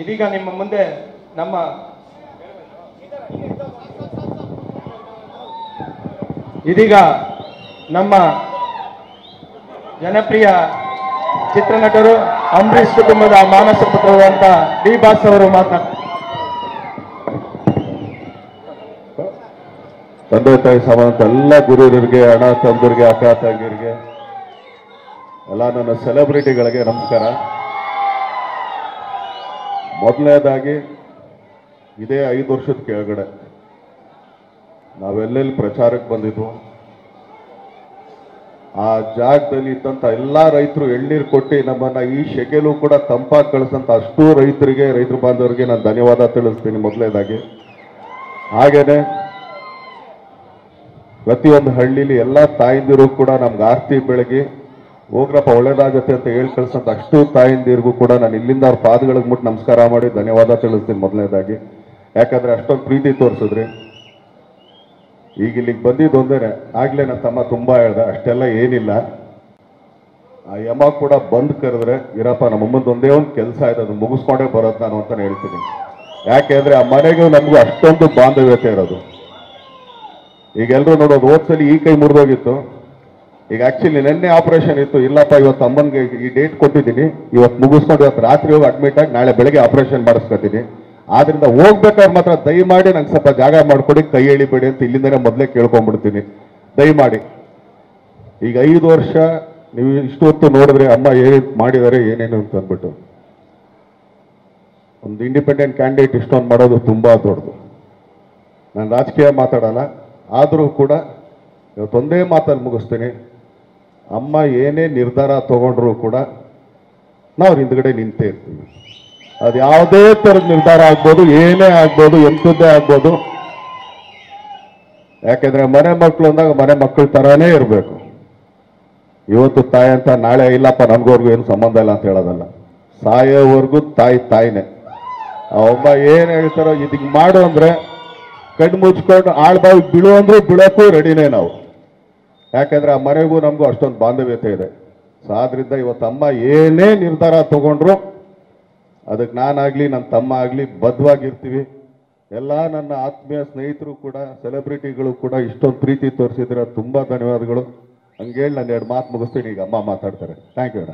ಇದೀಗ ನಿಮ್ಮ ಮುಂದೆ ನಮ್ಮ ಜನಪ್ರಿಯ ಚಿತ್ರನಟರು ಅಂಬರೀಷ್ ಕುಟುಂಬದ ಮಾನಸ ಪುತ್ರರಾದಂತ ಡಿ ಬಾಸ್ ಅವರು ಮಾತನಾಡ್ತಾರೆ. ತಂದೆ ತಾಯಿ ಸಮಾನ ಎಲ್ಲ ಗುರುಗಳಿಗೆ, ಅಣ್ಣ ತಮ್ಮರಿಗೆ, ಅಕ್ಕ ತಂಗಿರಿಗೆ, ಎಲ್ಲ ನನ್ನ ಸೆಲೆಬ್ರಿಟಿಗಳಿಗೆ ನಮಸ್ಕಾರ. ಮೊದಲನೇದಾಗಿ ಇದೇ 5 ವರ್ಷದ ಕೆಳಗಡೆ ನಾವೆಲ್ಲೆಲ್ಲಿ ಪ್ರಚಾರಕ್ಕೆ ಬಂದಿದ್ವು, ಆ ಜಾಗದಲ್ಲಿ ಇದ್ದಂಥ ಎಲ್ಲ ರೈತರು ಎಳ್ನೀರು ಕೊಟ್ಟು ನಮ್ಮನ್ನ ಈ ಶೆಕೆಲೂ ಕೂಡ ತಂಪಾಗಿ ಕಳಿಸಂತ ಅಷ್ಟು ರೈತರಿಗೆ, ರೈತರ ಬಾಂಧವರಿಗೆ ನಾನು ಧನ್ಯವಾದ ತಿಳಿಸ್ತೀನಿ ಮೊದಲನೇದಾಗಿ. ಹಾಗೇನೆ ಪ್ರತಿಯೊಂದು ಹಳ್ಳಿಲಿ ಎಲ್ಲ ತಾಯಿಂದಿರು ಕೂಡ ನಮ್ಗೆ ಆರ್ತಿ ಬೆಳಗಿ ಹೋಗ್ರಪ್ಪ ಒಳ್ಳೇದಾಗತ್ತೆ ಅಂತ ಹೇಳಿ ಕಳ್ಸಂತ ಅಷ್ಟು ತಾಯಿಂದಿರಿಗೂ ಕೂಡ ನಾನು ಇಲ್ಲಿಂದ ಅವ್ರ ಪಾದಗಳಿಗೆ ಮುಟ್ಟು ನಮಸ್ಕಾರ ಮಾಡಿ ಧನ್ಯವಾದ ತಿಳಿಸ್ತೀನಿ ಮೊದಲನೇದಾಗಿ. ಯಾಕಂದ್ರೆ ಅಷ್ಟೊಂದು ಪ್ರೀತಿ ತೋರಿಸಿದ್ರಿ. ಈಗ ಇಲ್ಲಿಗೆ ಬಂದಿದ್ದು ಒಂದೇನೆ, ಆಗ್ಲೇ ನನ್ನ ತಮ್ಮ ತುಂಬಾ ಹೇಳ್ದ, ಅಷ್ಟೆಲ್ಲ ಏನಿಲ್ಲ. ಆ ಯಮ ಕೂಡ ಬಂದ್ ಕರೆದ್ರೆ ಇರಪ್ಪ ನಮ್ಮಮ್ಮಂದು ಒಂದೇ ಒಂದು ಕೆಲಸ ಇದೆ, ಅದು ಮುಗಿಸ್ಕೊಂಡೇ ಬರೋದು ನಾನು ಅಂತಾನೆ ಹೇಳ್ತೀನಿ. ಯಾಕೆಂದ್ರೆ ಆ ಮನೆಗೂ ನಮಗೂ ಅಷ್ಟೊಂದು ಬಾಂಧವ್ಯತೆ ಇರೋದು. ಈಗ ಎಲ್ಲರೂ ನೋಡೋದು, ಹೋದ್ಸಲಿ ಈ ಕೈ ಮುರಿದೋಗಿತ್ತು, ಈಗ ಆಕ್ಚುಲಿ ನಿನ್ನೆ ಆಪರೇಷನ್ ಇತ್ತು. ಇಲ್ಲಪ್ಪ ಇವತ್ತು ಅಮ್ಮನಿಗೆ ಈ ಡೇಟ್ ಕೊಟ್ಟಿದ್ದೀನಿ, ಇವತ್ತು ಮುಗಿಸ್ಕೊಂಡು ಇವತ್ತು ರಾತ್ರಿ ಹೋಗಿ ಅಡ್ಮಿಟ್ ಆಗಿ ನಾಳೆ ಬೆಳಗ್ಗೆ ಆಪರೇಷನ್ ಮಾಡಿಸ್ಕೊತೀನಿ. ಆದ್ರಿಂದ ಹೋಗ್ಬೇಕಾದ್ರೆ ಮಾತ್ರ ದಯಮಾಡಿ ನಂಗೆ ಸ್ವಲ್ಪ ಜಾಗ ಮಾಡ್ಕೊಡಿ, ಕೈ ಎಳಿಬೇಡಿ ಅಂತ ಇಲ್ಲಿಂದನೇ ಮೊದಲೇ ಕೇಳ್ಕೊಂಡ್ಬಿಡ್ತೀನಿ ದಯಮಾಡಿ. ಈಗ 5 ವರ್ಷ ನೀವು ಇಷ್ಟು ಹೊತ್ತು ನೋಡಿದ್ರೆ ಅಮ್ಮ ಏನು ಮಾಡಿದ್ದಾರೆ ಏನೇನು ಅಂತ ಅಂದ್ಬಿಟ್ಟು, ಒಂದು ಇಂಡಿಪೆಂಡೆಂಟ್ ಕ್ಯಾಂಡಿಡೇಟ್ ಇಷ್ಟೊಂದು ಮಾಡೋದು ತುಂಬಾ ದೊಡ್ಡದು. ನಾನು ರಾಜಕೀಯ ಮಾತಾಡಲ್ಲ, ಆದರೂ ಕೂಡ ಇವತ್ತೊಂದೇ ಮಾತಲ್ಲಿ ಮುಗಿಸ್ತೀನಿ. ಅಮ್ಮ ಏನೇ ನಿರ್ಧಾರ ತಗೊಂಡ್ರು ಕೂಡ ನಾವು ಹಿಂದ್ಗಡೆ ನಿಂತೇ ಇರ್ತೀವಿ. ಅದು ಯಾವುದೇ ಥರದ ನಿರ್ಧಾರ ಆಗ್ಬೋದು, ಏನೇ ಆಗ್ಬೋದು, ಎಂಥದ್ದೇ ಆಗ್ಬೋದು. ಯಾಕೆಂದ್ರೆ ಮನೆ ಮಕ್ಕಳು ಅಂದಾಗ ಮನೆ ಮಕ್ಕಳ ಥರಾನೇ ಇರಬೇಕು. ಇವತ್ತು ತಾಯಿ ಅಂತ ನಾಳೆ ಇಲ್ಲಪ್ಪ ನನ್ಗೋರ್ಗು ಏನು ಸಂಬಂಧ ಇಲ್ಲ ಅಂತ ಹೇಳೋದಲ್ಲ. ಸಾಯೋವರೆಗೂ ತಾಯಿನೇ. ಆ ಒಬ್ಬ ಏನು ಹೇಳ್ತಾರೋ ಇದಕ್ಕೆ ಮಾಡು ಅಂದ್ರೆ ಕಣ್ಣು ಮುಚ್ಕೊಂಡು ಆಳ್ಬಾವಿ ಬೀಳು ಅಂದ್ರೂ ಬೀಳಕ್ಕೂ ರೆಡಿನೇ ನಾವು. ಯಾಕಂದ್ರೆ ಆ ಮನೆಗೂ ನಮಗೂ ಅಷ್ಟೊಂದು ಬಾಂಧವ್ಯತೆ ಇದೆ. ಸೊ ಆದ್ರಿಂದ ಇವತ್ತು ಅಮ್ಮ ಏನೇ ನಿರ್ಧಾರ ತಗೊಂಡ್ರು ಅದಕ್ಕೆ ನಾನಾಗ್ಲಿ ನನ್ನ ತಮ್ಮ ಆಗಲಿ ಬದ್ಧವಾಗಿರ್ತೀವಿ. ಎಲ್ಲ ನನ್ನ ಆತ್ಮೀಯ ಸ್ನೇಹಿತರು ಕೂಡ, ಸೆಲೆಬ್ರಿಟಿಗಳು ಕೂಡ ಇಷ್ಟೊಂದು ಪ್ರೀತಿ ತೋರಿಸಿದ್ರೆ ತುಂಬ ಧನ್ಯವಾದಗಳು. ಹಂಗೇಳಿ ನಾನು 2 ಮಾತು ಮುಗಿಸ್ತೀನಿ. ಈಗ ಅಮ್ಮ ಮಾತಾಡ್ತಾರೆ. Thank you.